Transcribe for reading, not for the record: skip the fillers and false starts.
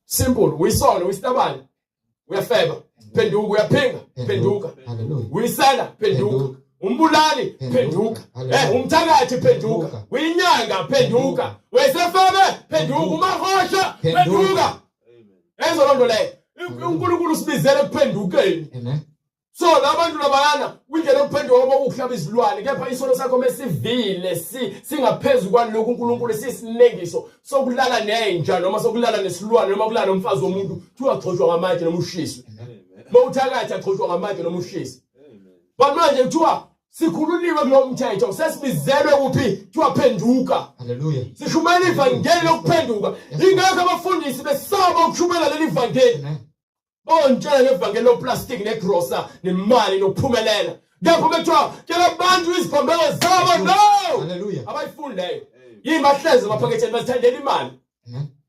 Simple. Uyisona, uyisitabane. Uyafeba. Phenduka, uyaphinga. Phenduka. Uyisela, phenduka. Umbulali, phenduka. Umthakathi, phenduka. Uyinyanga, phenduka. Wesefebe, phenduka. Umahosha, phenduka. Enzo loo nto leyo. uNkulunkulu usibizele kuphendukeni. Amen. So labantu labayana indlela yokuphenduka ngoba ukuhlaba izilwane kepha isono sakho mesivile singaphezulu kwalokho uNkulunkulu sisinegiso sokulala nenja noma sokulala nesilwane noma kulala nomfazi womuntu kuthiwa agxoshwa ngamatshe noma ushiswe. Bawuthakathi agxoshwa ngamatshe noma ushiswe. But manje kuthiwa sikhululiwe kulo mthetho sesibizelwe kuphi kuthiwa phenduka. Hallelujah. Sishumela ivangeli lokuphenduka. Ingakho abafundisi besaba ukushumela leli vangeli. Ontshela ngevangeli loplastic negrosa nemali nokuphumelela. Ngapho bethiwa ke abantu iziphambeko zabo no. Hallelujah. Abayifundi leyo. Yimahleze maphaketheni bazithandela imali.